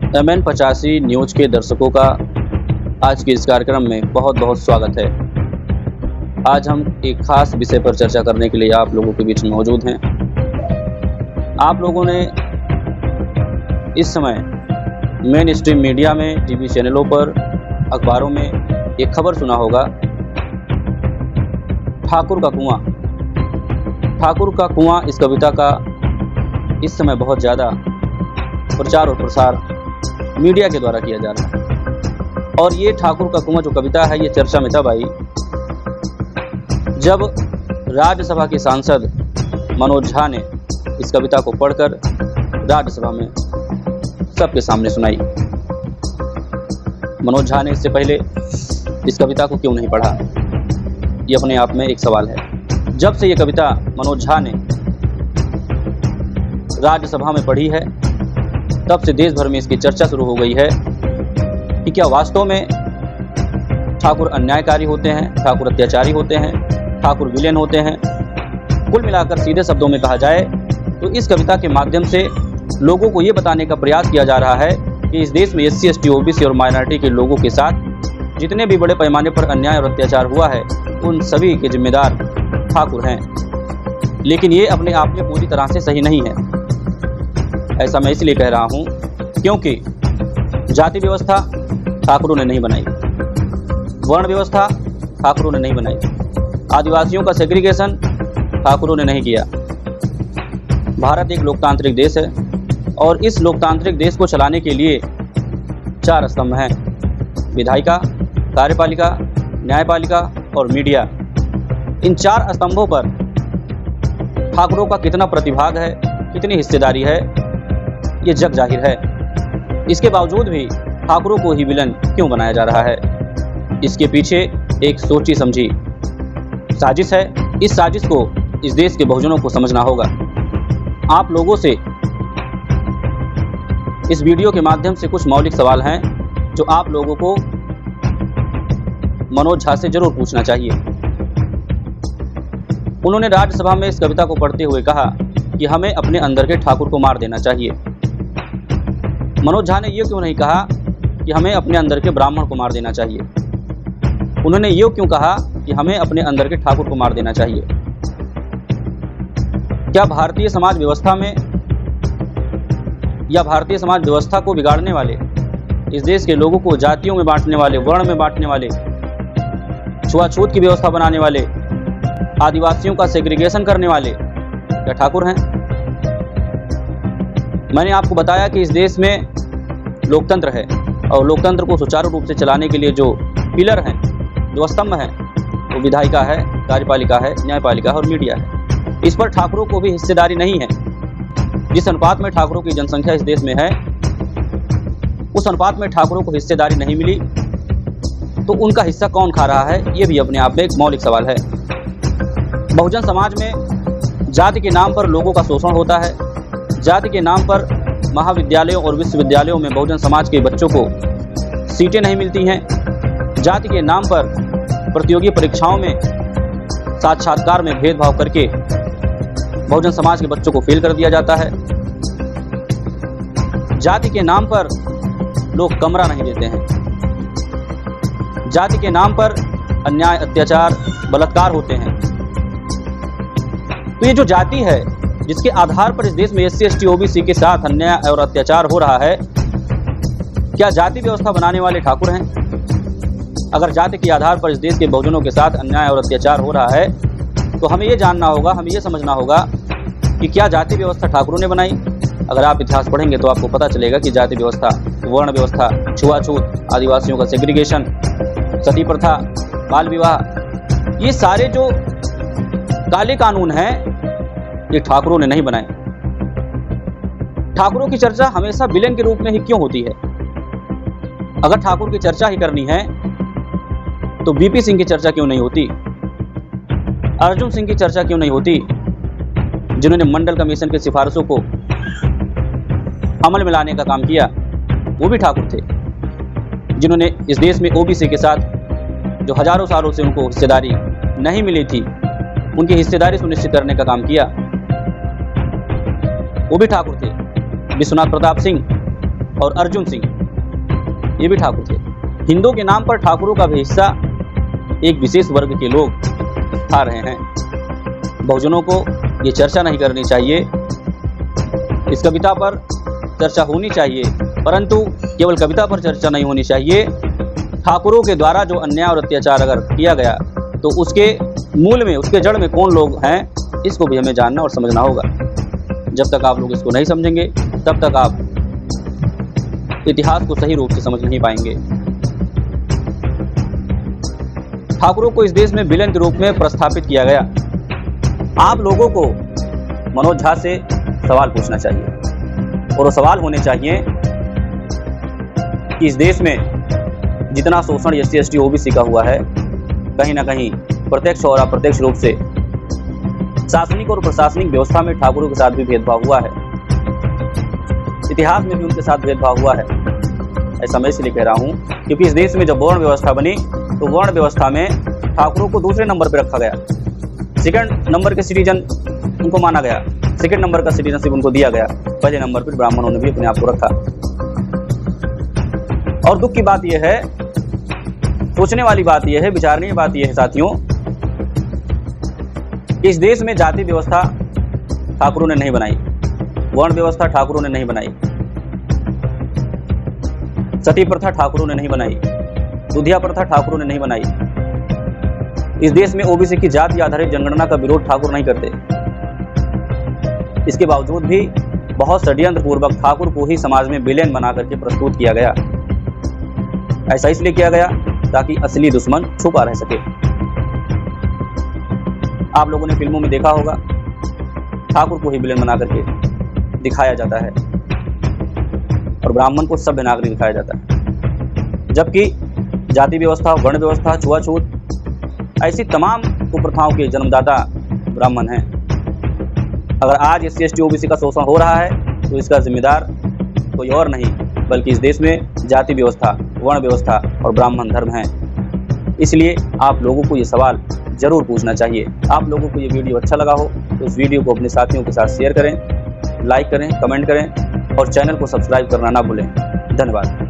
MN85 news के दर्शकों का आज के इस कार्यक्रम में बहुत बहुत स्वागत है। आज हम एक खास विषय पर चर्चा करने के लिए आप लोगों के बीच में मौजूद हैं। आप लोगों ने इस समय मेन स्ट्रीम मीडिया में, टीवी चैनलों पर, अखबारों में एक खबर सुना होगा, ठाकुर का कुआं। ठाकुर का कुआं इस कविता का इस समय बहुत ज़्यादा प्रचार और प्रसार मीडिया के द्वारा किया जा रहा है। और ये ठाकुर का कुआं जो कविता है, ये चर्चा में तब आई जब राज्यसभा के सांसद मनोज झा ने इस कविता को पढ़कर राज्यसभा में सबके सामने सुनाई। मनोज झा ने इससे पहले इस कविता को क्यों नहीं पढ़ा, ये अपने आप में एक सवाल है। जब से ये कविता मनोज झा ने राज्यसभा में पढ़ी है, तब से देश भर में इसकी चर्चा शुरू हो गई है कि क्या वास्तव में ठाकुर अन्यायकारी होते हैं, ठाकुर अत्याचारी होते हैं, ठाकुर विलेन होते हैं। कुल मिलाकर सीधे शब्दों में कहा जाए तो इस कविता के माध्यम से लोगों को ये बताने का प्रयास किया जा रहा है कि इस देश में SC, ST, OBC और माइनॉरिटी के लोगों के साथ जितने भी बड़े पैमाने पर अन्याय और अत्याचार हुआ है, उन सभी के जिम्मेदार ठाकुर हैं। लेकिन ये अपने आप में पूरी तरह से सही नहीं है। ऐसा मैं इसलिए कह रहा हूँ क्योंकि जाति व्यवस्था ठाकुरों ने नहीं बनाई, वर्ण व्यवस्था ठाकुरों ने नहीं बनाई, आदिवासियों का सेग्रीगेशन ठाकुरों ने नहीं किया। भारत एक लोकतांत्रिक देश है और इस लोकतांत्रिक देश को चलाने के लिए 4 स्तंभ हैं: विधायिका, कार्यपालिका, न्यायपालिका और मीडिया। इन 4 स्तंभों पर ठाकुरों का कितना प्रतिभाग है, कितनी हिस्सेदारी है, ये जग जाहिर है। इसके बावजूद भी ठाकुरों को ही विलन क्यों बनाया जा रहा है? इसके पीछे एक सोची समझी साजिश है। इस साजिश को इस देश के बहुजनों को समझना होगा। आप लोगों से इस वीडियो के माध्यम से कुछ मौलिक सवाल हैं जो आप लोगों को मनोज झा से जरूर पूछना चाहिए। उन्होंने राज्यसभा में इस कविता को पढ़ते हुए कहा कि हमें अपने अंदर के ठाकुर को मार देना चाहिए। मनोज झा ने ये क्यों नहीं कहा कि हमें अपने अंदर के ब्राह्मण को मार देना चाहिए? उन्होंने ये क्यों कहा कि हमें अपने अंदर के ठाकुर को मार देना चाहिए? क्या भारतीय समाज व्यवस्था में या भारतीय समाज व्यवस्था को बिगाड़ने वाले, इस देश के लोगों को जातियों में बांटने वाले, वर्ण में बांटने वाले, छुआछूत की व्यवस्था बनाने वाले, आदिवासियों का सेग्रीगेशन करने वाले क्या ठाकुर हैं? मैंने आपको बताया कि इस देश में लोकतंत्र है और लोकतंत्र को सुचारू रूप से चलाने के लिए जो पिलर हैं, जो स्तंभ हैं, वो विधायिका है, कार्यपालिका है, न्यायपालिका है और मीडिया है। इस पर ठाकुरों को भी हिस्सेदारी नहीं है। जिस अनुपात में ठाकुरों की जनसंख्या इस देश में है, उस अनुपात में ठाकुरों को हिस्सेदारी नहीं मिली तो उनका हिस्सा कौन खा रहा है, ये भी अपने आप में एक मौलिक सवाल है। बहुजन समाज में जाति के नाम पर लोगों का शोषण होता है। जाति के नाम पर महाविद्यालयों और विश्वविद्यालयों में बहुजन समाज के बच्चों को सीटें नहीं मिलती हैं। जाति के नाम पर प्रतियोगी परीक्षाओं में, साक्षात्कार में भेदभाव करके बहुजन समाज के बच्चों को फेल कर दिया जाता है। जाति के नाम पर लोग कमरा नहीं देते हैं। जाति के नाम पर अन्याय, अत्याचार, बलात्कार होते हैं। तो ये जो जाति है, जिसके आधार पर इस देश में SC, ST, OBC के साथ अन्याय और अत्याचार हो रहा है, क्या जाति व्यवस्था बनाने वाले ठाकुर हैं? अगर जाति के आधार पर इस देश के बहुजनों के साथ अन्याय और अत्याचार हो रहा है, तो हमें ये जानना होगा, हमें ये समझना होगा कि क्या जाति व्यवस्था ठाकुरों ने बनाई? अगर आप इतिहास पढ़ेंगे तो आपको पता चलेगा कि जाति व्यवस्था, वर्ण व्यवस्था, छुआछूत, आदिवासियों का सेग्रीगेशन, सती प्रथा, बाल विवाह, ये सारे जो काले कानून हैं, ये ठाकुरों ने नहीं बनाए। ठाकुरों की चर्चा हमेशा विलेन के रूप में ही क्यों होती है? अगर ठाकुर की चर्चा ही करनी है तो BP सिंह की चर्चा क्यों नहीं होती? अर्जुन सिंह की चर्चा क्यों नहीं होती, जिन्होंने मंडल कमीशन की सिफारिशों को अमल में लाने का काम किया? वो भी ठाकुर थे, जिन्होंने इस देश में OBC के साथ जो हजारों सालों से उनको हिस्सेदारी नहीं मिली थी, उनकी हिस्सेदारी सुनिश्चित करने का काम किया। वो भी ठाकुर थे। विश्वनाथ प्रताप सिंह और अर्जुन सिंह, ये भी ठाकुर थे। हिंदू के नाम पर ठाकुरों का भी हिस्सा एक विशेष वर्ग के लोग खा रहे हैं। बहुजनों को ये चर्चा नहीं करनी चाहिए, इस कविता पर चर्चा होनी चाहिए, परंतु केवल कविता पर चर्चा नहीं होनी चाहिए। ठाकुरों के द्वारा जो अन्याय और अत्याचार अगर किया गया तो उसके मूल में, उसके जड़ में कौन लोग हैं, इसको भी हमें जानना और समझना होगा। जब तक आप लोग इसको नहीं समझेंगे तब तक आप इतिहास को सही रूप से समझ नहीं पाएंगे। ठाकुरों को इस देश में विलेन के रूप में प्रस्थापित किया गया। आप लोगों को मनोज झा से सवाल पूछना चाहिए, और वो सवाल होने चाहिए कि इस देश में जितना शोषण SC ST OBC का हुआ है, कहीं ना कहीं प्रत्यक्ष और अप्रत्यक्ष रूप से शासनिक और प्रशासनिक व्यवस्था में ठाकुरों के साथ भी भेदभाव हुआ है, इतिहास में भी उनके साथ भेदभाव हुआ है। ऐसा मैं इसलिए कह रहा हूँ क्योंकि इस देश में जब वर्ण व्यवस्था बनी तो वर्ण व्यवस्था में ठाकुरों को दूसरे नंबर पर रखा गया। सेकंड नंबर के सिटीजन उनको माना गया, सेकंड नंबर का सिटीजनशिप उनको दिया गया। पहले नंबर पर ब्राह्मणों ने भी अपने आप को रखा। और दुख की बात यह है, सोचने वाली बात यह है, विचारनीय बात यह है साथियों, इस देश में जाति व्यवस्था ठाकुरों ने नहीं बनाई, वर्ण व्यवस्था ठाकुरों ने नहीं बनाई, सती प्रथा ठाकुरों ने नहीं बनाई, दुधिया प्रथा ठाकुरों ने नहीं बनाई। इस देश में OBC की जाति आधारित जनगणना का विरोध ठाकुर नहीं करते। इसके बावजूद भी बहुत षड्यंत्र पूर्वक ठाकुर को ही समाज में विलेन बना करके प्रस्तुत किया गया। ऐसा इसलिए किया गया ताकि असली दुश्मन छुपा रह सके। आप लोगों ने फिल्मों में देखा होगा, ठाकुर को ही विलेन बना करके दिखाया जाता है और ब्राह्मण को सभ्य नागरिक दिखाया जाता है, जबकि जाति व्यवस्था, वर्ण व्यवस्था, छुआछूत, ऐसी तमाम कुप्रथाओं के जन्मदाता ब्राह्मण हैं। अगर आज SC ST OBC का शोषण हो रहा है तो इसका जिम्मेदार कोई और नहीं बल्कि इस देश में जाति व्यवस्था, वर्ण व्यवस्था और ब्राह्मण धर्म है। इसलिए आप लोगों को ये सवाल जरूर पूछना चाहिए। आप लोगों को ये वीडियो अच्छा लगा हो तो इस वीडियो को अपने साथियों के साथ शेयर करें, लाइक करें, कमेंट करें और चैनल को सब्सक्राइब करना ना भूलें। धन्यवाद।